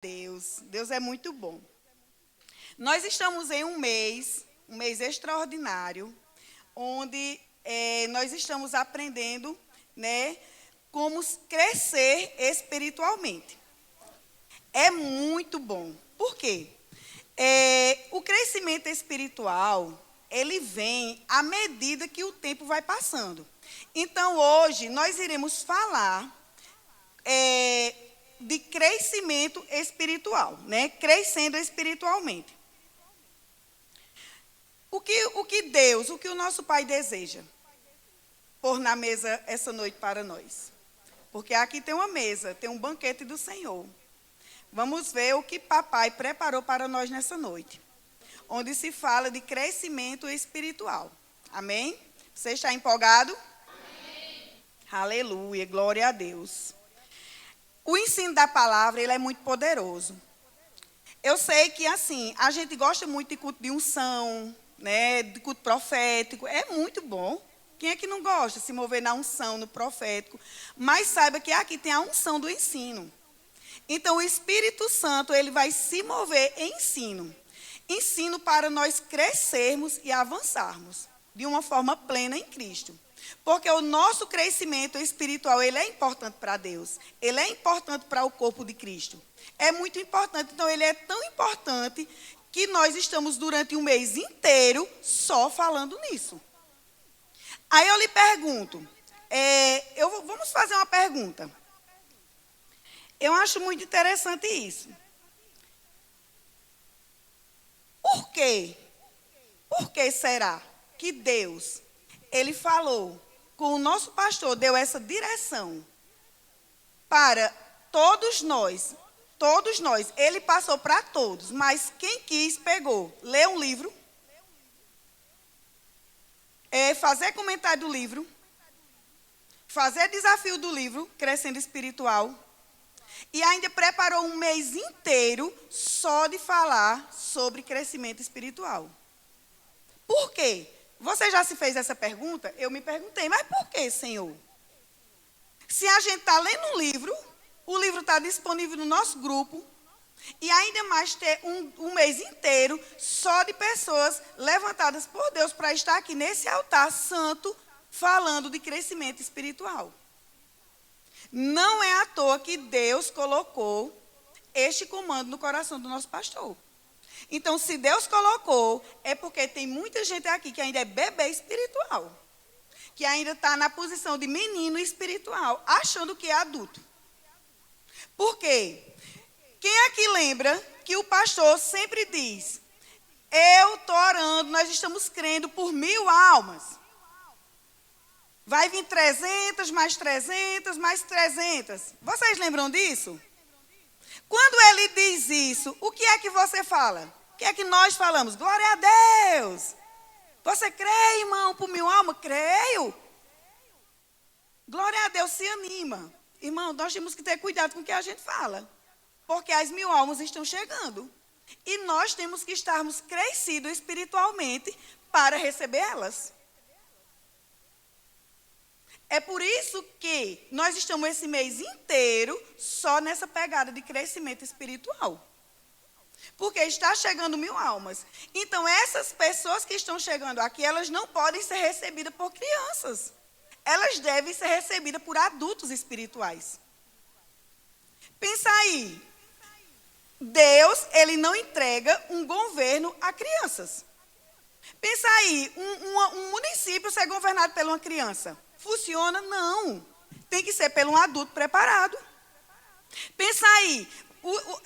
Deus é muito bom. Nós estamos em um mês extraordinário, onde nós estamos aprendendo, né, como crescer espiritualmente. É muito bom. Por quê? O crescimento espiritual, ele vem à medida que o tempo vai passando. Então, hoje, nós iremos falar de crescimento espiritual, né? Crescendo espiritualmente. O que o nosso Pai deseja pôr na mesa essa noite para nós? Porque aqui tem uma mesa, tem um banquete do Senhor. Vamos ver o que papai preparou para nós nessa noite, onde se fala de crescimento espiritual. Amém? Você está empolgado? Amém. Aleluia, glória a Deus. O ensino da palavra, ele é muito poderoso. Eu sei que, assim, a gente gosta muito de culto de unção, né, de culto profético. É muito bom. Quem é que não gosta de se mover na unção, no profético? Mas saiba que aqui tem a unção do ensino. Então, o Espírito Santo, ele vai se mover em ensino. Ensino para nós crescermos e avançarmos de uma forma plena em Cristo. Porque o nosso crescimento espiritual, ele é importante para Deus. Ele é importante para o corpo de Cristo. É muito importante. Então, ele é tão importante que nós estamos durante um mês inteiro só falando nisso. Aí eu lhe pergunto, vamos fazer uma pergunta. Eu acho muito interessante isso. Por quê? Por que será que Deus, ele falou com o nosso pastor, deu essa direção para todos nós, ele passou para todos, mas quem quis pegou, ler um livro, fazer comentário do livro, fazer desafio do livro, crescendo espiritual, e ainda preparou um mês inteiro só de falar sobre crescimento espiritual. Por quê? Você já se fez essa pergunta? Eu me perguntei, mas por que, Senhor? Se a gente está lendo um livro, o livro está disponível no nosso grupo, e ainda mais ter um mês inteiro só de pessoas levantadas por Deus para estar aqui nesse altar santo, falando de crescimento espiritual. Não é à toa que Deus colocou este comando no coração do nosso pastor. Então, se Deus colocou, é porque tem muita gente aqui que ainda é bebê espiritual. Que ainda está na posição de menino espiritual, achando que é adulto. Por quê? Quem aqui lembra que o pastor sempre diz, eu estou orando, nós estamos crendo por 1000 almas. Vai vir 300, mais 300, mais 300. Vocês lembram disso? Quando ele diz isso, o que é que você fala? O que é que nós falamos? Glória a Deus. Você crê, irmão, por 1000 almas? Creio. Glória a Deus, se anima. Irmão, nós temos que ter cuidado com o que a gente fala. Porque as 1000 almas estão chegando. E nós temos que estarmos crescidos espiritualmente para receber elas. É por isso que nós estamos esse mês inteiro só nessa pegada de crescimento espiritual. Porque está chegando 1000 almas. Então, essas pessoas que estão chegando aqui, elas não podem ser recebidas por crianças. Elas devem ser recebidas por adultos espirituais. Pensa aí. Deus, ele não entrega um governo a crianças. Pensa aí, um município ser governado por uma criança. Funciona? Não. Tem que ser por um adulto preparado. Pensa aí,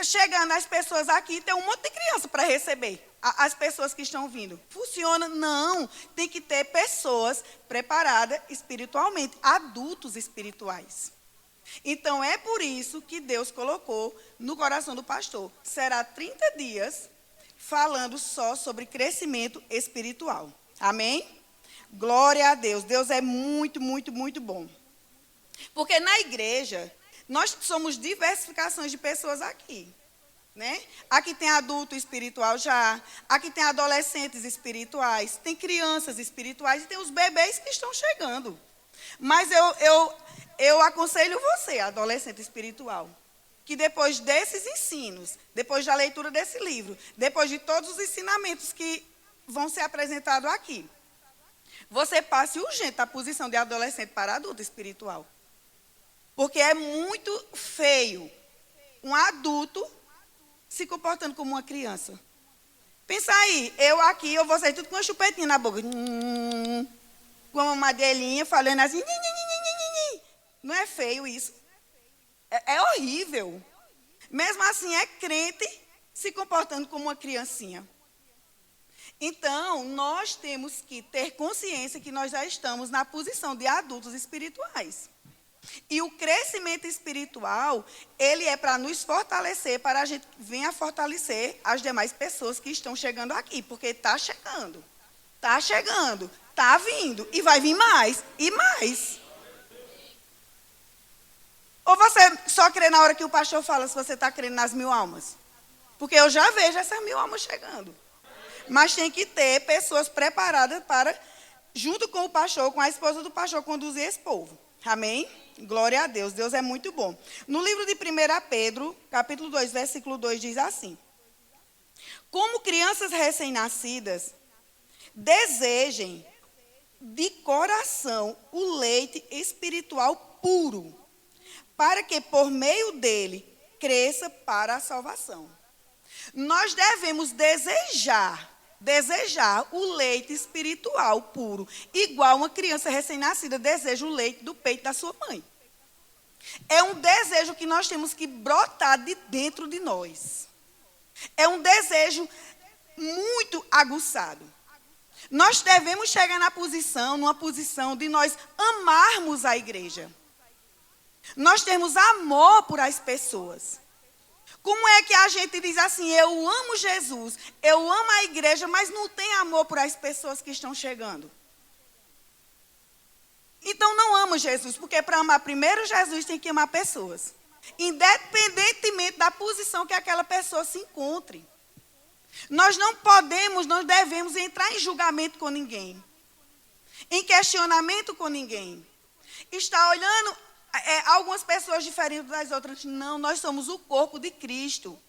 chegando as pessoas aqui, tem um monte de criança para receber as pessoas que estão vindo. Funciona? Não. Tem que ter pessoas preparadas espiritualmente, adultos espirituais. Então, é por isso que Deus colocou no coração do pastor. Será 30 dias falando só sobre crescimento espiritual. Amém? Glória a Deus. Deus é muito, muito, muito bom. Porque na igreja, nós somos diversificações de pessoas aqui. Né? Aqui tem adulto espiritual já. Aqui tem adolescentes espirituais. Tem crianças espirituais e tem os bebês que estão chegando. Mas eu aconselho você, adolescente espiritual. que depois desses ensinos, depois da leitura desse livro, depois de todos os ensinamentos que vão ser apresentados aqui, você passe urgente da posição de adolescente para adulto espiritual. Porque é muito feio um adulto se comportando como uma criança. Pensa aí, eu vou sair tudo com uma chupetinha na boca. Com uma madelinha, falando assim. Não é feio isso? É horrível. Mesmo assim, é crente se comportando como uma criancinha. Então, nós temos que ter consciência que nós já estamos na posição de adultos espirituais. E o crescimento espiritual, ele é para nos fortalecer, para a gente venha fortalecer as demais pessoas que estão chegando aqui. Porque está chegando, está vindo e vai vir mais e mais. Ou você só crê na hora que o pastor fala se você está crendo nas 1000 almas? Porque eu já vejo essas 1000 almas chegando. Mas tem que ter pessoas preparadas para, junto com o pastor, com a esposa do pastor, conduzir esse povo. Amém? Glória a Deus. Deus é muito bom. No livro de 1 Pedro, capítulo 2, versículo 2, diz assim: como crianças recém-nascidas, desejem de coração o leite espiritual puro, para que por meio dele cresça para a salvação. Nós devemos desejar o leite espiritual puro, igual uma criança recém-nascida deseja o leite do peito da sua mãe. É um desejo que nós temos que brotar de dentro de nós. É um desejo muito aguçado. Nós devemos chegar numa posição de nós amarmos a igreja. Nós temos amor por as pessoas. Como é que a gente diz assim, eu amo Jesus, eu amo a igreja, mas não tem amor por as pessoas que estão chegando? Então não amo Jesus, porque para amar primeiro Jesus tem que amar pessoas. Independentemente da posição que aquela pessoa se encontre. Nós não devemos entrar em julgamento com ninguém. Em questionamento com ninguém. Está olhando algumas pessoas diferentes das outras. Não, nós somos o corpo de Cristo.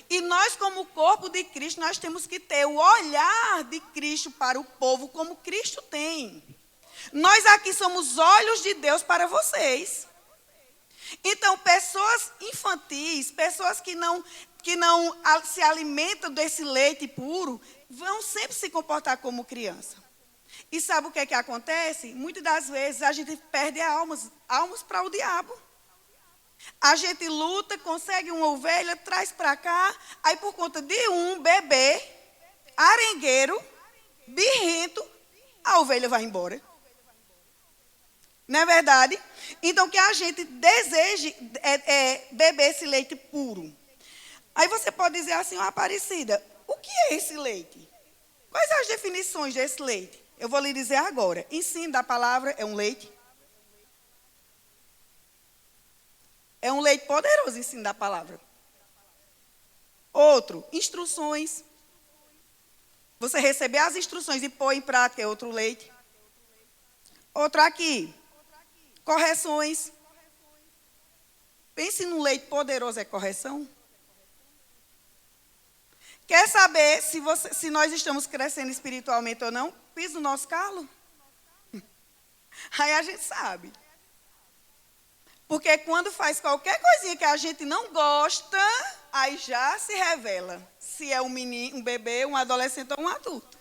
E nós, como corpo de Cristo, nós temos que ter o olhar de Cristo para o povo como Cristo tem. Nós aqui somos olhos de Deus para vocês. Então, pessoas infantis, pessoas que não se alimentam desse leite puro, vão sempre se comportar como criança. E sabe o que é que acontece? Muitas das vezes a gente perde almas para o diabo. A gente luta, consegue uma ovelha, traz para cá, aí por conta de um bebê, arengueiro, birrento, a ovelha vai embora. Não é verdade? Então, que a gente deseje beber esse leite puro. Aí você pode dizer assim, Aparecida, o que é esse leite? Quais as definições desse leite? Eu vou lhe dizer agora. Ensino da palavra é um leite. É um leite poderoso, ensino da palavra. Outro, instruções. Você receber as instruções e pôr em prática é outro leite. Outro aqui, correções. Pense num leite poderoso, é correção? Quer saber se nós estamos crescendo espiritualmente ou não? Pisa no nosso calo. Aí a gente sabe. Porque quando faz qualquer coisinha que a gente não gosta, aí já se revela se é um menino, um bebê, um adolescente ou um adulto.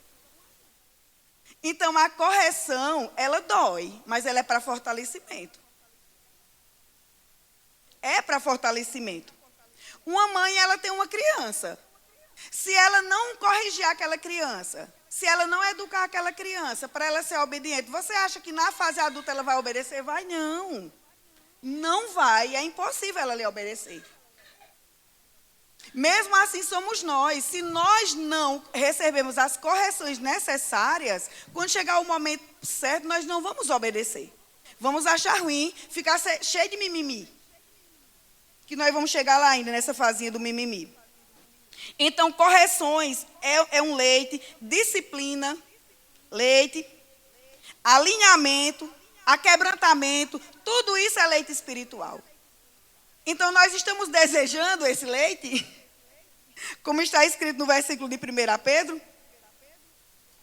Então a correção, ela dói, mas ela é para fortalecimento. É para fortalecimento. Uma mãe, ela tem uma criança. Se ela não corrigir aquela criança, se ela não educar aquela criança para ela ser obediente, você acha que na fase adulta ela vai obedecer? Vai não. Não vai, é impossível ela lhe obedecer. Mesmo assim somos nós. Se nós não recebemos as correções necessárias, quando chegar o momento certo, nós não vamos obedecer. Vamos achar ruim, ficar cheio de mimimi. Que nós vamos chegar lá ainda nessa fazinha do mimimi. Então, correções é um leite, disciplina, leite, alinhamento, aquebrantamento, tudo isso é leite espiritual. Então, nós estamos desejando esse leite, como está escrito no versículo de 1 Pedro,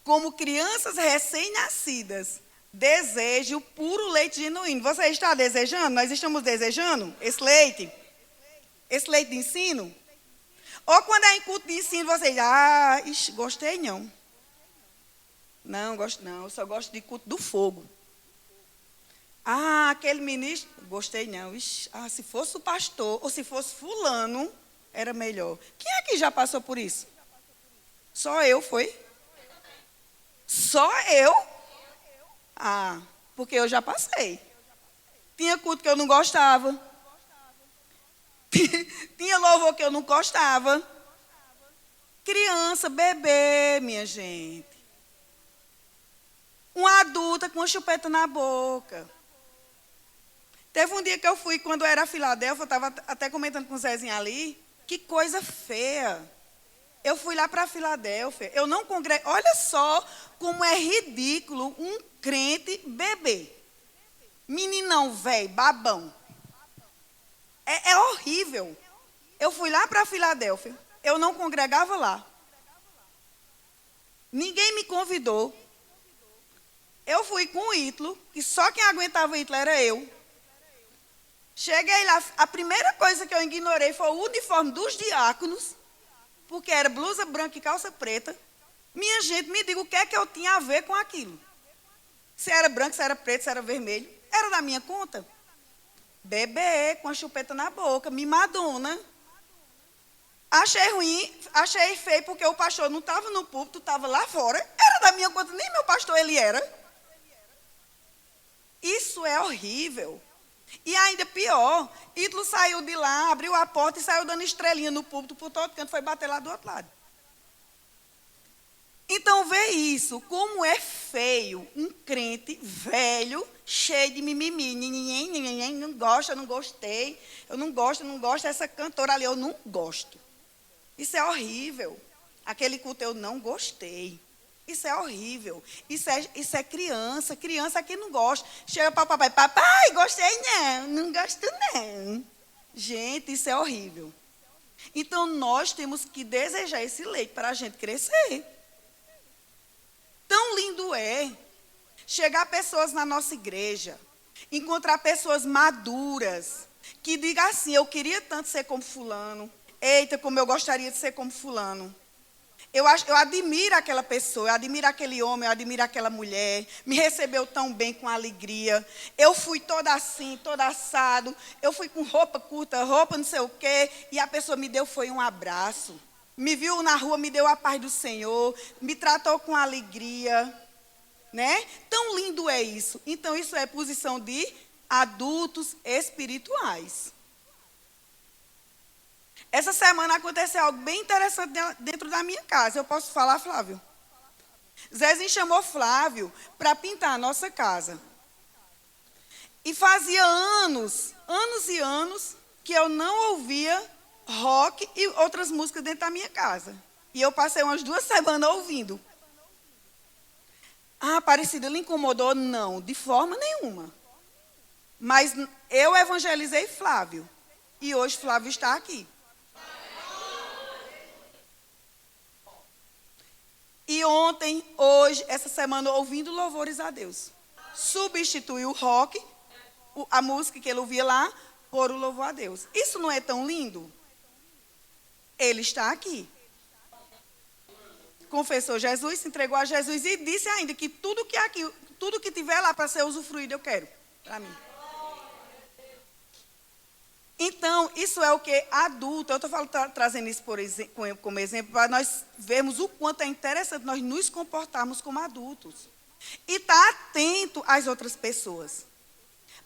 como crianças recém-nascidas, deseje o puro leite genuíno. Você está desejando? Nós estamos desejando esse leite? Esse leite de ensino? Ou quando é em culto de ensino, você diz, gostei não. Não, gosto não, eu só gosto de culto do fogo. Aquele ministro, gostei não. Se fosse o pastor, ou se fosse fulano, era melhor. Quem aqui já passou por isso? Só eu, foi? Só eu? Porque eu já passei. Tinha culto que eu não gostava. Tinha louvor que eu não gostava. Criança, bebê, minha gente. Uma adulta com uma chupeta na boca. Teve um dia que eu fui, quando eu era Filadélfia, eu estava até comentando com o Zezinho ali, que coisa feia. Eu fui lá para Filadélfia, eu não congreguei. Olha só como é ridículo um crente bebê. Meninão velho, babão. É horrível. Eu fui lá para Filadélfia, eu não congregava lá. Ninguém me convidou. Eu fui com o Ítalo, que só quem aguentava o Ítalo era eu. Cheguei lá, a primeira coisa que eu ignorei foi o uniforme dos diáconos, porque era blusa branca e calça preta. Minha gente, me diga o que é que eu tinha a ver com aquilo. Se era branco, se era preto, se era vermelho. Era da minha conta. Bebê, com a chupeta na boca, mimadona. Achei ruim, achei feio, porque o pastor não estava no púlpito, estava lá fora. Era da minha conta, nem meu pastor ele era. Isso é horrível. E ainda pior, Ítalo saiu de lá, abriu a porta e saiu dando estrelinha no púlpito por todo canto, foi bater lá do outro lado. Então vê isso, como é feio um crente velho, cheio de mimimi, não gosta, não gostei, eu não gosto dessa cantora ali, eu não gosto. Isso é horrível. Aquele culto eu não gostei. Isso é horrível. Isso é criança que não gosta. Chega para o papai, gostei não gosto não. Gente, isso é horrível. Então, nós temos que desejar esse leite para a gente crescer. Tão lindo é chegar pessoas na nossa igreja, encontrar pessoas maduras, que digam assim, eu queria tanto ser como fulano. Eita, como eu gostaria de ser como fulano. Eu admiro aquela pessoa, eu admiro aquele homem, eu admiro aquela mulher. Me recebeu tão bem, com alegria. Eu fui toda assim, toda assado. Eu fui com roupa curta, roupa não sei o quê. E a pessoa me deu foi um abraço. Me viu na rua, me deu a paz do Senhor. Me tratou com alegria. Né? Tão lindo é isso. Então, isso é posição de adultos espirituais. Essa semana aconteceu algo bem interessante dentro da minha casa. Eu posso falar, Flávio? Zezinho chamou Flávio para pintar a nossa casa. E fazia anos e anos, que eu não ouvia rock e outras músicas dentro da minha casa. E eu passei umas 2 semanas ouvindo. Aparecida, lhe incomodou? Não, de forma nenhuma. Mas eu evangelizei Flávio. E hoje Flávio está aqui. E ontem, hoje, essa semana, ouvindo louvores a Deus. Substituiu o rock, a música que ele ouvia lá, por o louvor a Deus. Isso não é tão lindo? Ele está aqui. Confessou Jesus, se entregou a Jesus e disse ainda que tudo que tiver lá para ser usufruído, eu quero. Para mim. Então, isso é o que? Adulto. Eu estou trazendo isso como exemplo para nós vermos o quanto é interessante nós nos comportarmos como adultos. E estar atento às outras pessoas.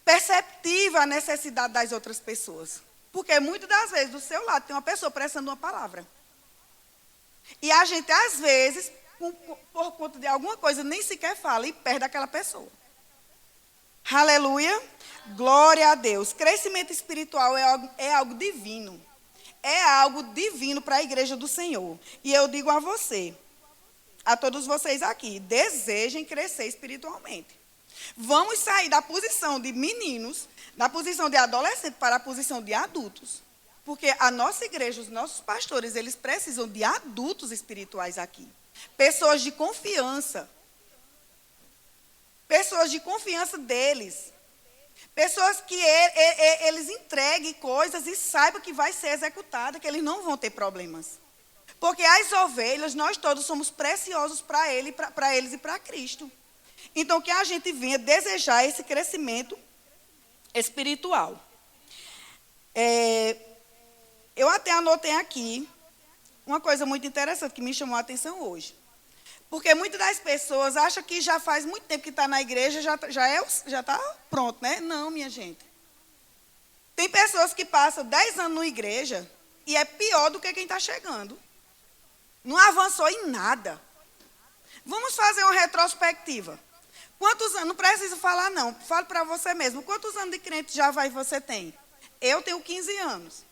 Perceptível à necessidade das outras pessoas. Porque muitas das vezes do seu lado tem uma pessoa prestando uma palavra. E a gente, às vezes, por conta de alguma coisa, nem sequer fala e perde aquela pessoa. Aleluia. Glória a Deus. Crescimento espiritual é algo divino. É algo divino para a igreja do Senhor. E eu digo a você, a todos vocês aqui, desejem crescer espiritualmente. Vamos sair da posição de meninos, da posição de adolescente para a posição de adultos. Porque a nossa igreja, os nossos pastores, eles precisam de adultos espirituais aqui. Pessoas de confiança. Pessoas de confiança deles. Pessoas que eles entreguem coisas e saibam que vai ser executada, que eles não vão ter problemas. Porque as ovelhas, nós todos somos preciosos para eles e para Cristo. Então, que a gente venha desejar esse crescimento espiritual. Eu até anotei aqui uma coisa muito interessante que me chamou a atenção hoje. Porque muitas das pessoas acham que já faz muito tempo que está na igreja, já está pronto, né? Não, minha gente. Tem pessoas que passam 10 anos na igreja e é pior do que quem está chegando. Não avançou em nada. Vamos fazer uma retrospectiva. Quantos anos? Não preciso falar, não. Fale para você mesmo. Quantos anos de crente já você tem? Eu tenho 15 anos.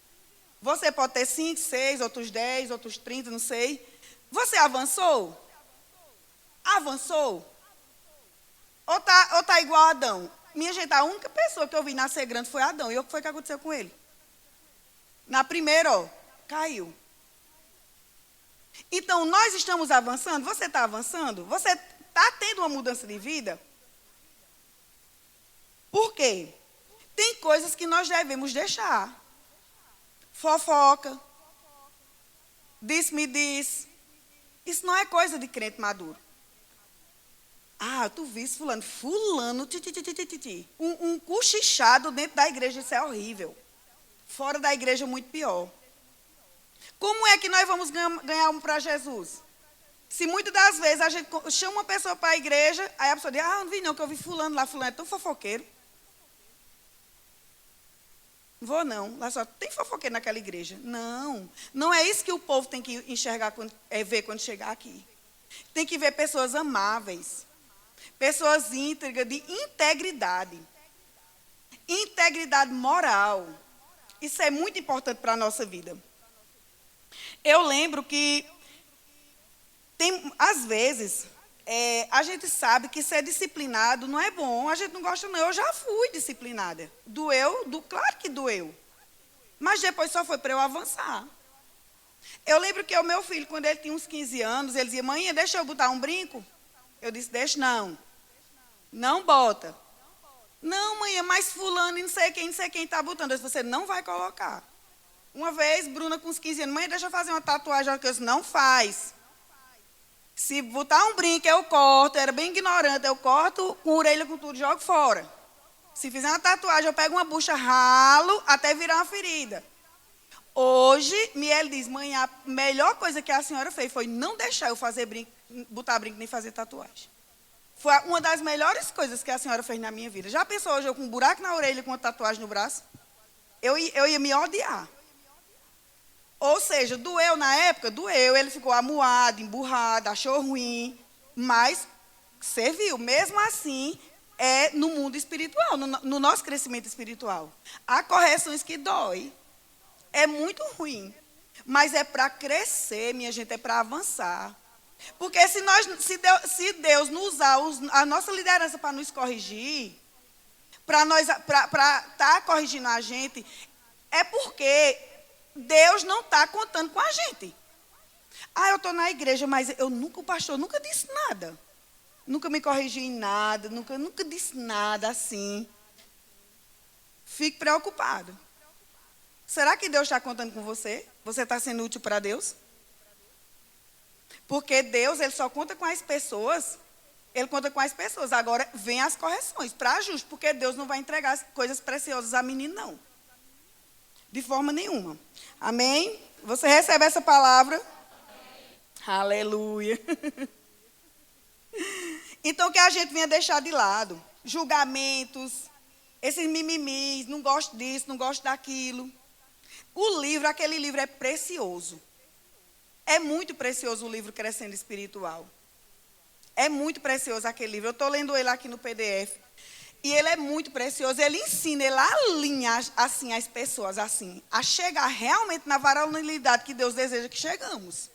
Você pode ter 5, 6, outros 10, outros 30, não sei. Você avançou? Avançou? Ou tá igual a Adão? Minha gente, a única pessoa que eu vi nascer grande foi Adão. E o que foi que aconteceu com ele? Na primeira, caiu. Então, nós estamos avançando? Você está avançando? Você está tendo uma mudança de vida? Por quê? Tem coisas que nós devemos deixar. Fofoca. Disse-me diz. Isso não é coisa de crente maduro. Ah, tu viste fulano. Fulano, um cochichado dentro da igreja, isso é horrível. Fora da igreja, muito pior. Como é que nós vamos ganhar um para Jesus? Se muitas das vezes a gente chama uma pessoa para a igreja, aí a pessoa diz, não vi não, que eu vi fulano lá, fulano é tão fofoqueiro. Não vou não, lá só tem fofoqueiro naquela igreja. Não, não é isso que o povo tem que enxergar, ver quando chegar aqui. Tem que ver pessoas amáveis, pessoas íntegras, de integridade. Integridade moral. Isso é muito importante para a nossa vida. Eu lembro que, às vezes, a gente sabe que ser disciplinado não é bom. A gente não gosta, não. Eu já fui disciplinada. Doeu? Claro que doeu. Mas depois só foi para eu avançar. Eu lembro que o meu filho, quando ele tinha uns 15 anos, ele dizia, mãe, deixa eu botar um brinco? Eu disse, deixa não. Não bota. Não, mãe, é mais fulano e não sei quem está botando. Eu disse, você não vai colocar. Uma vez, Bruna com uns 15 anos, mãe, deixa eu fazer uma tatuagem. Eu disse, não faz. Se botar um brinco, eu corto. Eu era bem ignorante, eu corto com orelha, com tudo, jogo fora. Se fizer uma tatuagem, eu pego uma bucha, ralo, até virar uma ferida. Hoje, Miele diz, mãe, a melhor coisa que a senhora fez foi não deixar eu fazer brinco, botar brinco nem fazer tatuagem. Foi uma das melhores coisas que a senhora fez na minha vida. Já pensou hoje eu com um buraco na orelha, com uma tatuagem no braço? Eu ia me odiar. Ou seja, doeu na época? Doeu. Ele ficou amuado, emburrado, achou ruim. Mas serviu. Mesmo assim, é no mundo espiritual, no nosso crescimento espiritual. Há correções que dói. É muito ruim. Mas é para crescer, minha gente, é para avançar. Porque se Deus não usar a nossa liderança para nos corrigir, para estar corrigindo a gente, é porque Deus não está contando com a gente. Eu estou na igreja, mas o pastor nunca disse nada. Nunca me corrigiu em nada, nunca disse nada assim. Fique preocupado. Será que Deus está contando com você? Você está sendo útil para Deus? Porque Deus, Ele só conta com as pessoas. Ele conta com as pessoas. Agora, vem as correções para ajuste. Porque Deus não vai entregar coisas preciosas a menino, não. De forma nenhuma. Amém? Você recebe essa palavra? Amém. Aleluia. Então, que a gente venha deixar de lado. Julgamentos. Esses mimimis. Não gosto disso, não gosto daquilo. Aquele livro é precioso. É muito precioso o livro Crescendo Espiritual. É muito precioso aquele livro. Eu estou lendo ele aqui no PDF. E ele é muito precioso. Ele ensina, ele alinha assim as pessoas assim, a chegar realmente na varonilidade que Deus deseja que chegamos.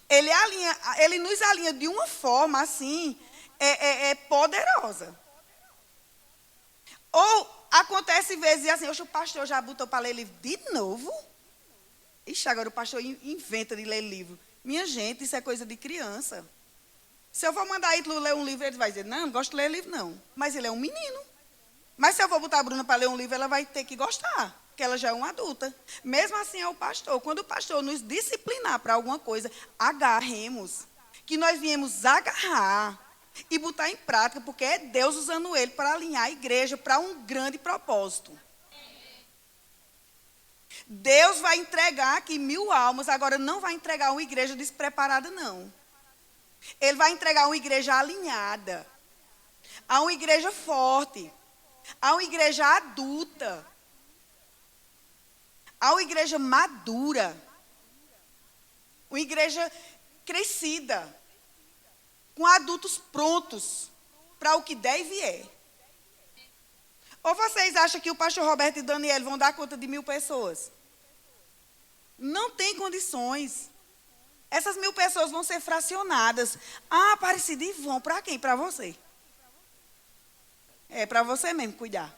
Ele nos alinha de uma forma assim, é poderosa. Ou acontece vezes assim, o pastor já botou para ler livro de novo? Ixi, agora o pastor inventa de ler livro. Minha gente, isso é coisa de criança. Se eu vou mandar Ítalo ler um livro, ele vai dizer, não gosto de ler livro não. Mas ele é um menino. Mas se eu vou botar a Bruna para ler um livro, ela vai ter que gostar, porque ela já é uma adulta. Mesmo assim é o pastor. Quando o pastor nos disciplinar para alguma coisa, agarremos. Que nós viemos agarrar e botar em prática, porque é Deus usando ele para alinhar a igreja para um grande propósito. Deus vai entregar aqui 1000 almas, agora não vai entregar uma igreja despreparada, não. Ele vai entregar uma igreja alinhada, a uma igreja forte, a uma igreja adulta, a uma igreja madura, uma igreja crescida, com adultos prontos para o que der e vier. Ou vocês acham que o pastor Roberto e Daniel vão dar conta de 1000 pessoas? Não tem condições. Essas 1000 pessoas vão ser fracionadas. Ah, Aparecida, e vão para quem? Para você. É para você mesmo cuidar.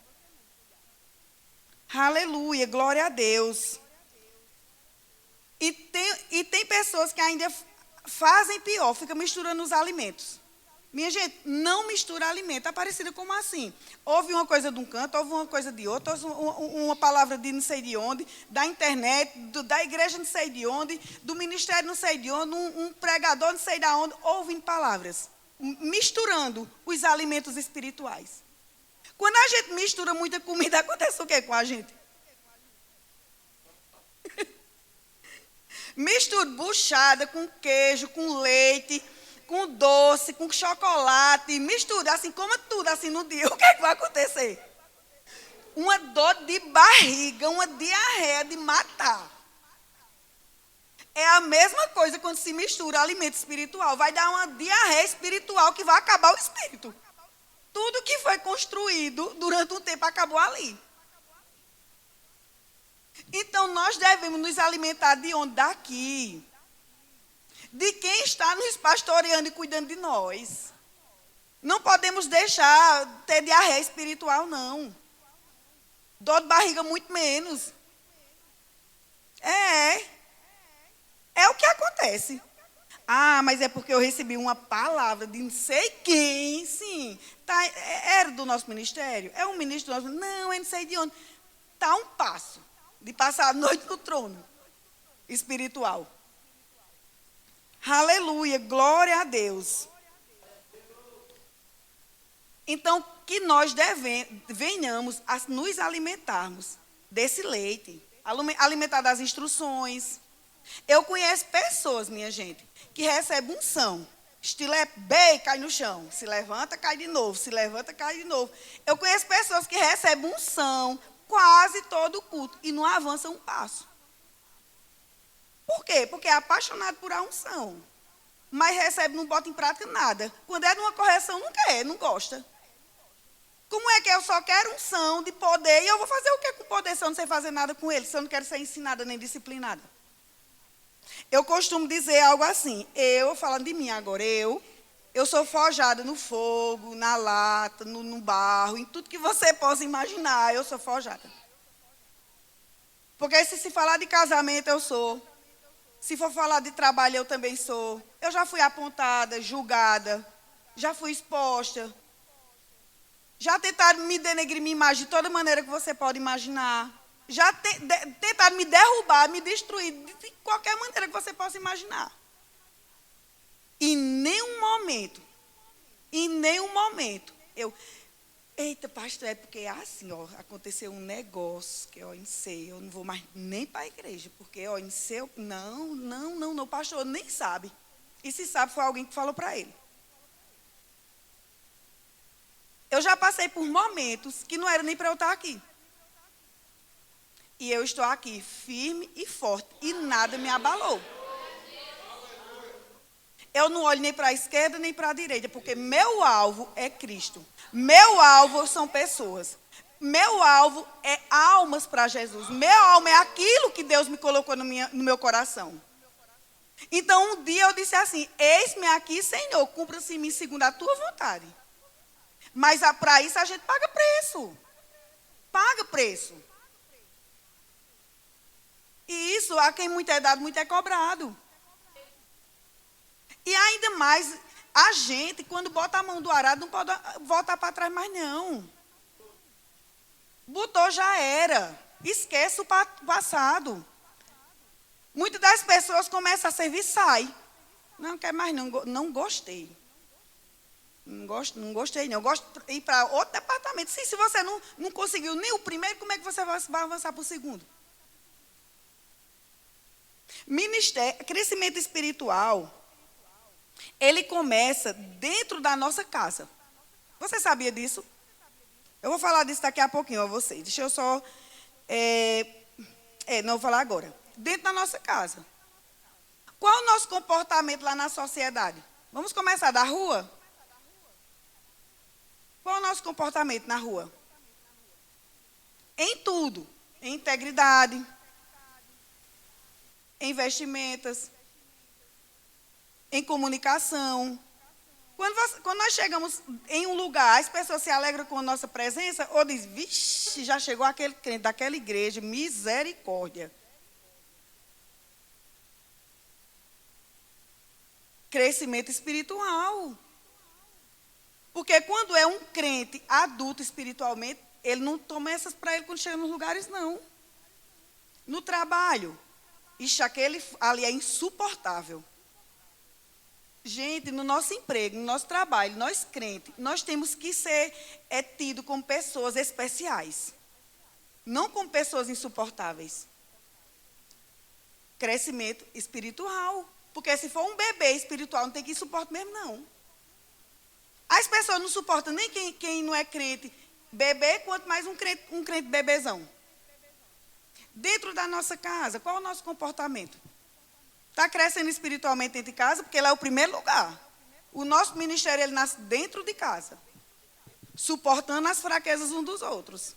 Aleluia, glória a Deus. E tem pessoas que ainda fazem pior, ficam misturando os alimentos. Minha gente, não mistura alimento. Aparecida como assim? Ouve uma coisa de um canto, ouve uma coisa de outro, ouve uma palavra de não sei de onde, da internet, da igreja não sei de onde, do ministério não sei de onde, um pregador não sei de onde, ouvindo palavras. Misturando os alimentos espirituais. Quando a gente mistura muita comida, acontece o que com a gente? Mistura buchada com queijo, com leite, com doce, com chocolate, mistura assim, coma tudo assim no dia. O que é que vai acontecer? Uma dor de barriga, uma diarreia de matar. É a mesma coisa quando se mistura alimento espiritual. Vai dar uma diarreia espiritual que vai acabar o espírito. Tudo que foi construído durante um tempo acabou ali. Então, nós devemos nos alimentar de onde? Daqui. De quem está nos pastoreando e cuidando de nós. Não podemos deixar ter diarreia espiritual, não. Dor de barriga, muito menos. É o que acontece. Ah, mas é porque eu recebi uma palavra de não sei quem, sim. Tá, era do nosso ministério? É um ministro do nosso ministério? Não, é não sei de onde. Está a um passo de passar a noite no trono espiritual. Aleluia, glória a Deus. Então, que nós venhamos a nos alimentarmos desse leite, alimentar das instruções. Eu conheço pessoas, minha gente, que recebem unção. Estilepe, cai no chão. Se levanta, cai de novo. Se levanta, cai de novo. Eu conheço pessoas que recebem unção quase todo o culto e não avançam um passo. Por quê? Porque é apaixonado por a unção. Mas recebe, não bota em prática nada. Quando é numa correção, não quer, não gosta. Como é que eu só quero unção de poder e eu vou fazer o que com poder se eu não sei fazer nada com ele, se eu não quero ser ensinada nem disciplinada? Eu costumo dizer algo assim, falando de mim agora, eu sou forjada no fogo, na lata, no barro, em tudo que você possa imaginar, eu sou forjada. Porque se falar de casamento, eu sou. Se for falar de trabalho, eu também sou. Eu já fui apontada, julgada, já fui exposta. Já tentaram me denegrir minha imagem de toda maneira que você pode imaginar. Já tentaram me derrubar, me destruir de qualquer maneira que você possa imaginar. Em nenhum momento, eita, pastor, é porque assim, ó, aconteceu um negócio que, ó, em sei, eu não vou mais nem para a igreja, porque, ó, em sei, não, o pastor nem sabe. E se sabe, foi alguém que falou para ele. Eu já passei por momentos que não era nem para eu estar aqui. E eu estou aqui, firme e forte, e nada me abalou. Eu não olho nem para a esquerda, nem para a direita, porque meu alvo é Cristo. Meu alvo são pessoas. Meu alvo é almas para Jesus. Meu alvo é aquilo que Deus me colocou no meu coração. Então, um dia eu disse assim: eis-me aqui, Senhor, cumpra-se em mim segundo a tua vontade. Mas para isso a gente paga preço. Paga preço. E isso, a quem muito é dado, muito é cobrado. E ainda mais, a gente, quando bota a mão do arado, não pode voltar para trás mais, não. Botou, já era. Esquece o passado. Muitas das pessoas começam a servir, sai. Não quer mais, não gostei. Não gostei, não. Eu gosto de ir para outro departamento. Sim, se você não conseguiu nem o primeiro, como é que você vai avançar para o segundo? Crescimento espiritual, ele começa dentro da nossa casa. Você sabia disso? Eu vou falar disso daqui a pouquinho a vocês. Deixa eu só... não vou falar agora. Dentro da nossa casa. Qual é o nosso comportamento lá na sociedade? Vamos começar da rua? Qual é o nosso comportamento na rua? Em tudo. Em integridade. Em vestimentas. Em comunicação. Quando nós chegamos em um lugar, as pessoas se alegram com a nossa presença ou dizem: vixe, já chegou aquele crente daquela igreja, misericórdia. Crescimento espiritual. Porque quando é um crente adulto espiritualmente, ele não toma essas para ele quando chega nos lugares, não. No trabalho, ixi, aquele ali é insuportável. Gente, no nosso emprego, no nosso trabalho, nós crentes, nós temos que ser tidos como pessoas especiais. Não como pessoas insuportáveis. Crescimento espiritual. Porque se for um bebê espiritual, não tem que suportar mesmo, não. As pessoas não suportam nem quem não é crente bebê, quanto mais um crente bebezão. Dentro da nossa casa, qual é o nosso comportamento? Está crescendo espiritualmente dentro de casa, porque lá é o primeiro lugar. O nosso ministério, ele nasce dentro de casa. Suportando as fraquezas uns dos outros.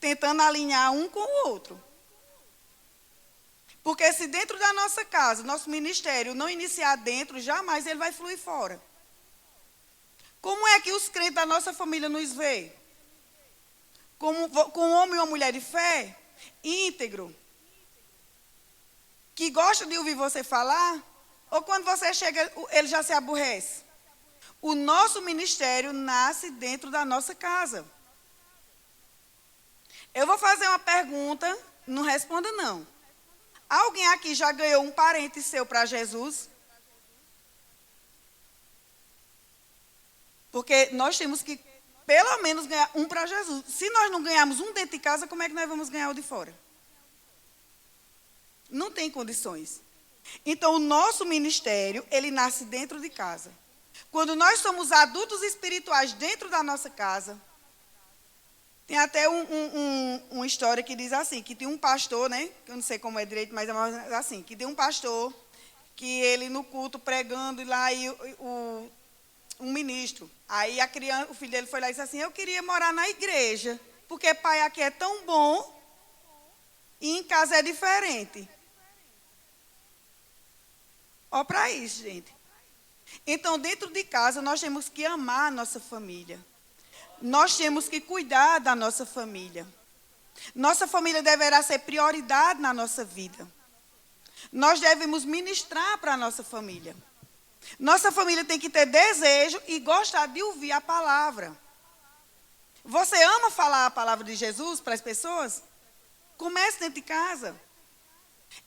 Tentando alinhar um com o outro. Porque se dentro da nossa casa, nosso ministério não iniciar dentro, jamais ele vai fluir fora. Como é que os crentes da nossa família nos veem? Com um homem ou uma mulher de fé, íntegro, que gosta de ouvir você falar, ou quando você chega, ele já se aborrece? O nosso ministério nasce dentro da nossa casa. Eu vou fazer uma pergunta, não responda não. Alguém aqui já ganhou um parente seu para Jesus? Porque nós temos que, pelo menos, ganhar um para Jesus. Se nós não ganharmos um dentro de casa, como é que nós vamos ganhar o de fora? Não tem condições. Então, o nosso ministério, ele nasce dentro de casa. Quando nós somos adultos espirituais dentro da nossa casa, tem até uma história que diz assim, que tem um pastor, né? Que eu não sei como é direito, mas é mais assim, que tem um pastor, que ele no culto pregando, e lá um ministro. Aí o filho dele foi lá e disse assim: eu queria morar na igreja, porque pai aqui é tão bom e em casa é diferente. Ó para isso, gente. Então, dentro de casa, nós temos que amar a nossa família. Nós temos que cuidar da nossa família. Nossa família deverá ser prioridade na nossa vida. Nós devemos ministrar para a nossa família. Nossa família tem que ter desejo e gostar de ouvir a palavra. Você ama falar a palavra de Jesus para as pessoas? Comece dentro de casa.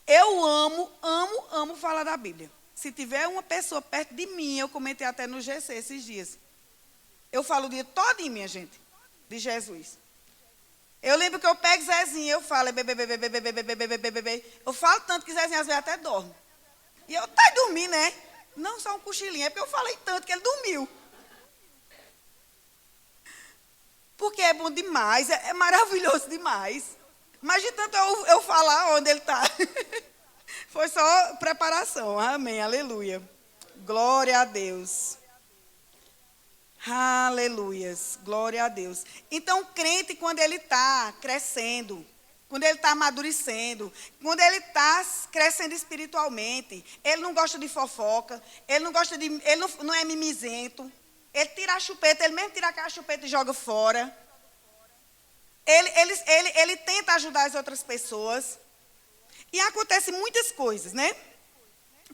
Eu amo falar da Bíblia. Se tiver uma pessoa perto de mim, eu comentei até no GC esses dias. Eu falo o dia todinho, minha gente, de Jesus. Eu lembro que eu pego Zezinho, eu falo, bebê. Eu falo tanto que Zezinho às vezes até dorme. E eu, tá dormindo, né? Não só um cochilinho, é porque eu falei tanto que ele dormiu. Porque é bom demais, é maravilhoso demais. Mas de tanto eu falar onde ele está. Foi só preparação, amém, aleluia. Glória a Deus. Aleluias, glória a Deus. Então, crente, quando ele está crescendo, quando ele está amadurecendo, quando ele está crescendo espiritualmente. Ele não gosta de fofoca, ele não é mimizento. Ele tira a chupeta, ele mesmo tira aquela chupeta e joga fora. Ele tenta ajudar as outras pessoas. E acontece muitas coisas, né?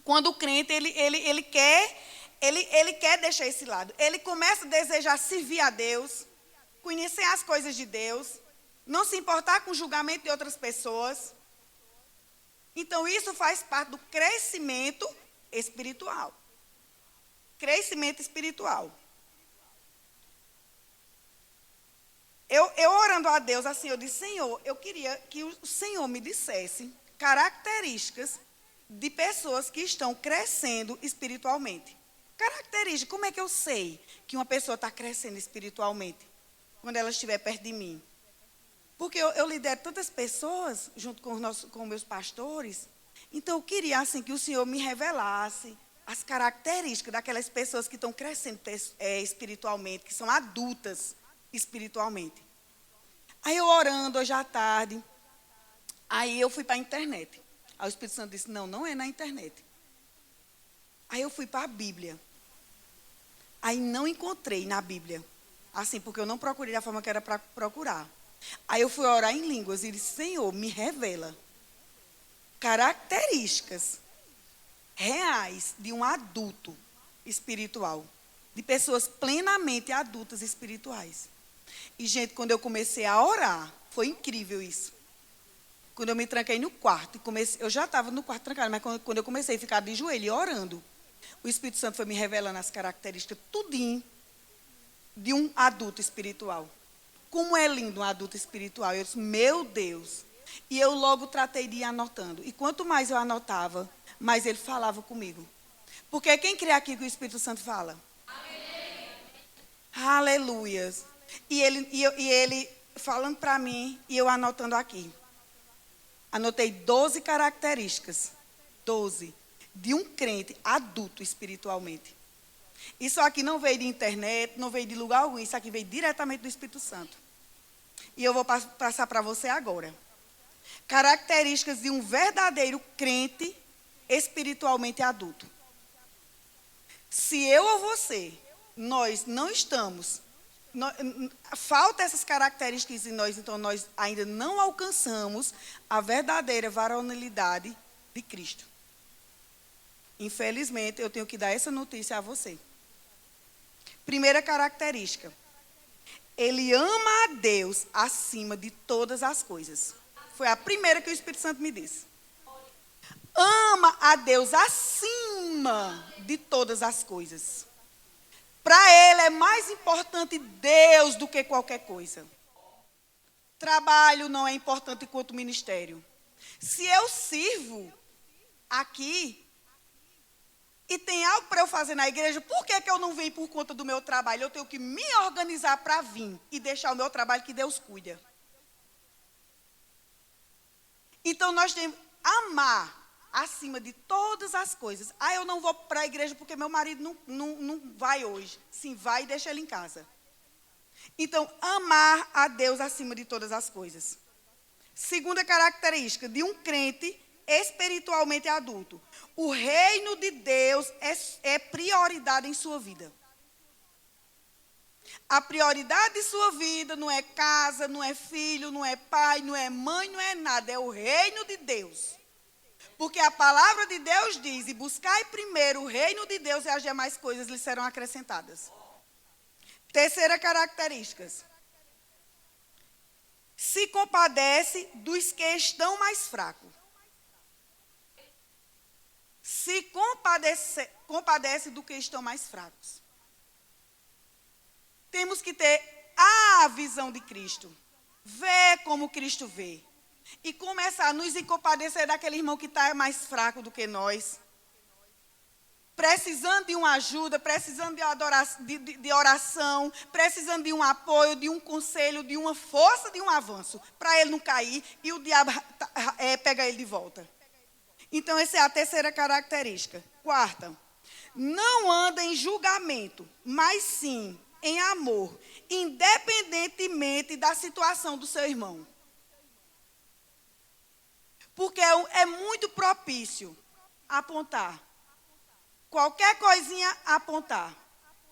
Quando o crente, ele quer deixar esse lado. Ele começa a desejar servir a Deus, conhecer as coisas de Deus, não se importar com o julgamento de outras pessoas. Então, isso faz parte do crescimento espiritual. Crescimento espiritual. Eu orando a Deus, assim, eu disse, Senhor, eu queria que o Senhor me dissesse características de pessoas que estão crescendo espiritualmente. Características, como é que eu sei que uma pessoa está crescendo espiritualmente? Quando ela estiver perto de mim. Porque eu lidero tantas pessoas, junto com meus pastores, então eu queria, assim, que o Senhor me revelasse as características daquelas pessoas que estão crescendo espiritualmente, que são adultas espiritualmente. Aí eu orando hoje à tarde, aí eu fui para a internet. Aí o Espírito Santo disse, não é na internet. Aí eu fui para a Bíblia. Aí não encontrei na Bíblia. Assim, porque eu não procurei da forma que era para procurar. Aí eu fui orar em línguas e disse, Senhor, me revela características reais de um adulto espiritual. De pessoas plenamente adultas espirituais. E, gente, quando eu comecei a orar, foi incrível isso. Quando eu me tranquei no quarto, eu já estava no quarto trancado, mas quando eu comecei a ficar de joelho e orando, o Espírito Santo foi me revelando as características, tudinho, de um adulto espiritual. Como é lindo um adulto espiritual. Eu disse, meu Deus. E eu logo tratei de ir anotando. E quanto mais eu anotava, mais ele falava comigo. Porque quem crê aqui que o Espírito Santo fala? Amém. Aleluias. E ele falando para mim, e eu anotando aqui. Anotei 12 características. 12. De um crente adulto espiritualmente. Isso aqui não veio de internet, não veio de lugar algum. Isso aqui veio diretamente do Espírito Santo. E eu vou passar para você agora. Características de um verdadeiro crente espiritualmente adulto. Se eu ou você, nós não estamos... falta essas características em nós, então nós ainda não alcançamos a verdadeira varonilidade de Cristo. Infelizmente, eu tenho que dar essa notícia a você. Primeira característica. Ele ama a Deus acima de todas as coisas. Foi a primeira que o Espírito Santo me disse. Ama a Deus acima de todas as coisas. Para ele é mais importante Deus do que qualquer coisa. Trabalho não é importante quanto ministério. Se eu sirvo aqui e tem algo para eu fazer na igreja, por que eu não venho por conta do meu trabalho? Eu tenho que me organizar para vir e deixar o meu trabalho que Deus cuida. Então nós temos que amar acima de todas as coisas. Ah, eu não vou para a igreja porque meu marido não vai hoje. Sim, vai e deixa ele em casa. Então, amar a Deus acima de todas as coisas. Segunda característica de um crente espiritualmente adulto. O reino de Deus é prioridade em sua vida. A prioridade de sua vida não é casa, não é filho, não é pai, não é mãe, não é nada. É o reino de Deus. Porque a palavra de Deus diz, e buscai primeiro o reino de Deus e as demais coisas lhe serão acrescentadas. Terceira característica. Se compadece dos que estão mais fracos. Se compadece do que estão mais fracos. Temos que ter a visão de Cristo. Ver como Cristo vê. E começar a nos compadecer daquele irmão que está mais fraco do que nós. Precisando de uma ajuda, precisando de oração, precisando de um apoio, de um conselho, de uma força, de um avanço. Para ele não cair e o diabo pega ele de volta. Então, essa é a terceira característica. Quarta, não anda em julgamento, mas sim em amor, independentemente da situação do seu irmão. Porque é muito propício apontar. Qualquer coisinha apontar.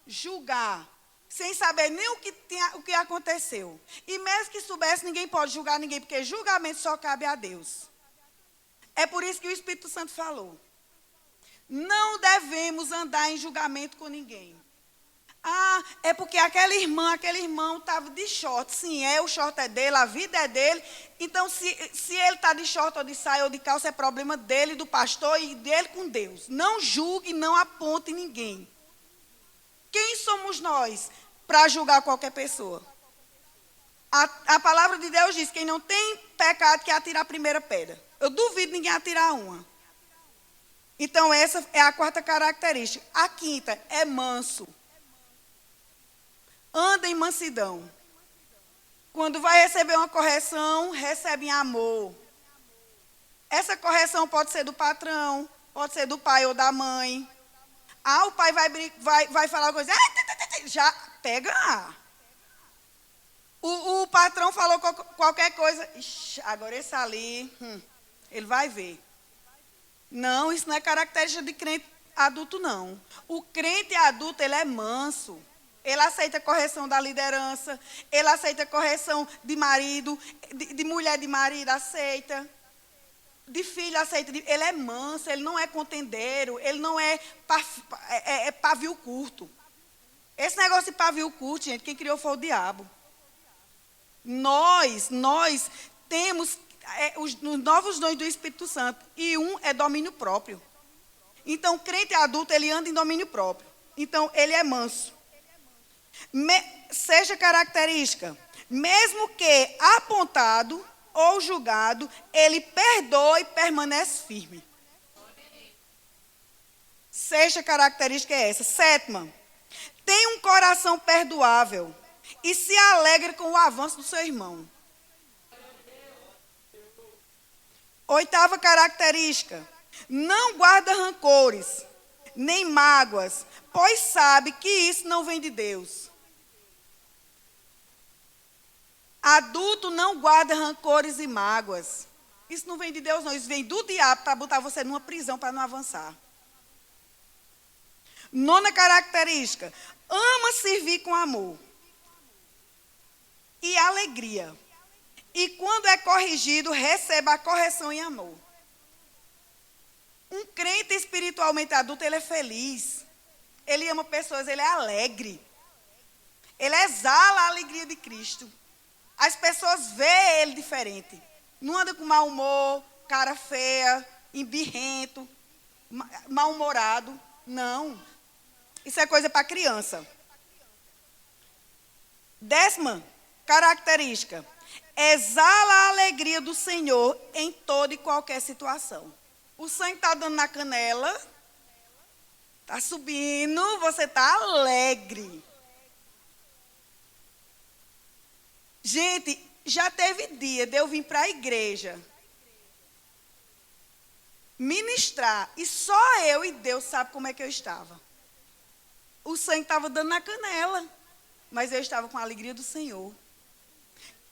Julgar. Sem saber nem o que aconteceu. E mesmo que soubesse, ninguém pode julgar ninguém, porque julgamento só cabe a Deus. É por isso que o Espírito Santo falou. Não devemos andar em julgamento com ninguém. Ah, é porque aquele irmão estava de short. Sim, o short é dele, a vida é dele. Então, se ele está de short ou de saia ou de calça, é problema dele, do pastor e dele com Deus. Não julgue, não aponte ninguém. Quem somos nós para julgar qualquer pessoa? A palavra de Deus diz, quem não tem pecado que atira a primeira pedra. Eu duvido ninguém atirar uma. Então, essa é a quarta característica. A quinta é manso. Anda em mansidão. Quando vai receber uma correção, recebe em amor. Essa correção pode ser do patrão, pode ser do pai ou da mãe. Ah, o pai vai falar uma coisa, já pega. O patrão falou qualquer coisa, agora esse ali, ele vai ver. Não, isso não é característica de crente adulto, não. O crente adulto, ele é manso. Ele aceita correção da liderança, ele aceita correção de marido, de mulher de marido, aceita. De filho, aceita. Ele é manso, ele não é contendeiro, ele não é pavio curto. Esse negócio de pavio curto, gente, quem criou foi o diabo. Nós temos os novos dons do Espírito Santo, e um é domínio próprio. Então, o crente adulto, ele anda em domínio próprio. Então, ele é manso. Seja característica, mesmo que apontado ou julgado, ele perdoa e permanece firme. Sexta característica é essa. Sétima, tem um coração perdoável e se alegra com o avanço do seu irmão. Oitava característica, não guarda rancores, nem mágoas, pois sabe que isso não vem de Deus. Adulto não guarda rancores e mágoas. Isso não vem de Deus, não. Isso vem do diabo para botar você numa prisão para não avançar. Nona característica, ama servir com amor e alegria. E quando é corrigido, recebe a correção em amor. Um crente espiritualmente adulto, ele é feliz. Ele ama pessoas, ele é alegre. Ele exala a alegria de Cristo. As pessoas veem ele diferente. Não anda com mau humor, cara feia, embirrento, mal-humorado. Não. Isso é coisa para criança. Décima característica. Exala a alegria do Senhor em toda e qualquer situação. O sangue está dando na canela, está subindo, você está alegre. Gente, já teve dia de eu vir para a igreja ministrar, e só eu e Deus sabe como é que eu estava. O sangue estava dando na canela, mas eu estava com a alegria do Senhor,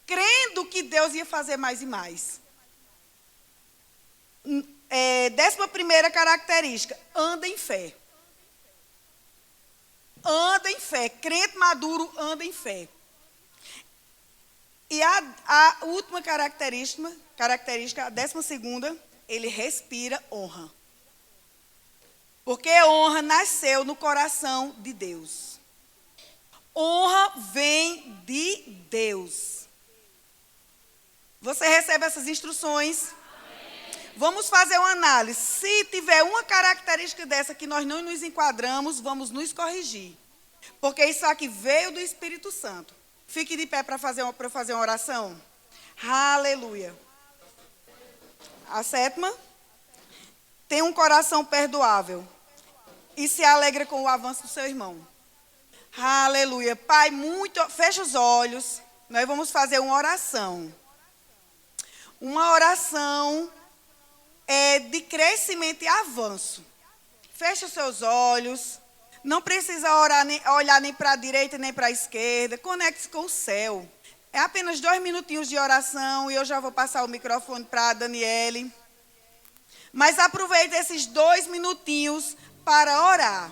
crendo que Deus ia fazer mais e mais. 11ª característica, anda em fé. Anda em fé. Crente maduro anda em fé. E a última característica, a 12ª, ele respira honra. Porque honra nasceu no coração de Deus. Honra vem de Deus. Você recebe essas instruções? Amém. Vamos fazer uma análise. Se tiver uma característica dessa que nós não nos enquadramos, vamos nos corrigir. Porque isso aqui veio do Espírito Santo. Fique de pé para fazer uma oração. Aleluia. A 7ª, tem um coração perdoável e se alegra com o avanço do seu irmão. Aleluia. Pai, fecha os olhos. Nós vamos fazer uma oração. Uma oração de crescimento e avanço. Fecha os seus olhos. Não precisa olhar nem para a direita nem para a esquerda. Conecte-se com o céu. É apenas 2 minutinhos de oração e eu já vou passar o microfone para a Daniele. Mas aproveite esses 2 minutinhos para orar.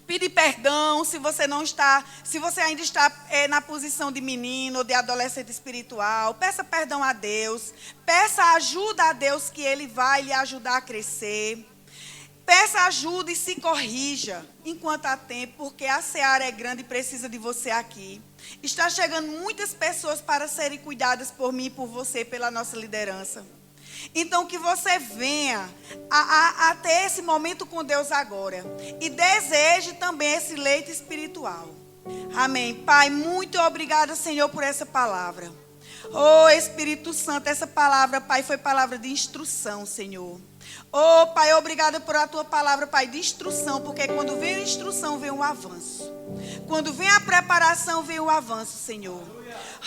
Pedir perdão se você não está, se você ainda está na posição de menino ou de adolescente espiritual. Peça perdão a Deus. Peça ajuda a Deus que Ele vai lhe ajudar a crescer. Peça ajuda e se corrija enquanto há tempo, porque a seara é grande e precisa de você aqui. Está chegando muitas pessoas para serem cuidadas por mim e por você, pela nossa liderança. Então, que você venha a ter esse momento com Deus agora. E deseje também esse leite espiritual. Amém. Pai, muito obrigada, Senhor, por essa palavra. Oh, Espírito Santo, essa palavra, Pai, foi palavra de instrução, Senhor. Oh, Pai, obrigada por a tua palavra, Pai, de instrução. Porque quando vem a instrução, vem o avanço. Quando vem a preparação, vem o avanço, Senhor.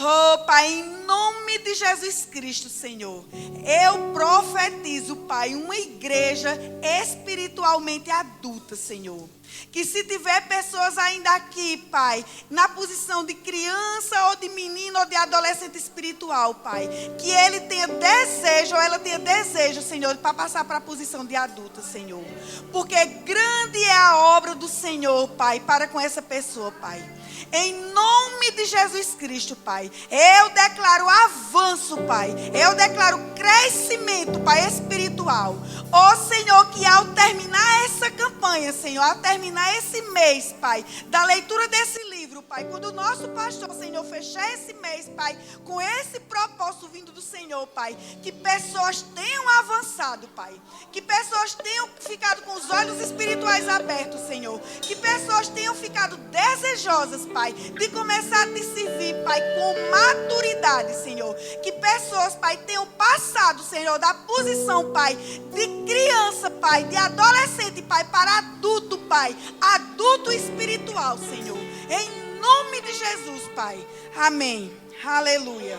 Oh, Pai, em nome de Jesus Cristo, Senhor, eu profetizo, Pai, uma igreja espiritualmente adulta, Senhor. Que se tiver pessoas ainda aqui, Pai, na posição de criança ou de menino ou de adolescente espiritual, Pai, que ele tenha desejo ou ela tenha desejo, Senhor, para passar para a posição de adulta, Senhor. Porque grande é a obra do Senhor, Pai, para com essa pessoa, Pai. Em nome de Jesus Cristo, Pai, eu declaro avanço, Pai. Eu declaro crescimento, Pai, espiritual. Ó Senhor, que ao terminar essa campanha, Senhor, ao terminar esse mês, Pai, da leitura desse livro, Pai, quando o nosso pastor, Senhor, fechar esse mês, Pai, com esse propósito vindo do Senhor, Pai, que pessoas tenham avançado, Pai, que pessoas tenham ficado com os olhos espirituais abertos, Senhor, que pessoas tenham ficado desejosas, Pai, de começar a te servir, Pai, com maturidade, Senhor, que pessoas, Pai, tenham passado, Senhor, da posição, Pai, de criança, Pai, de adolescente, Pai, para adulto, Pai, adulto espiritual, Senhor, em nome de Jesus, Pai, amém, aleluia.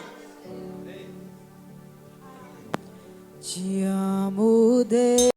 Te amo, Deus.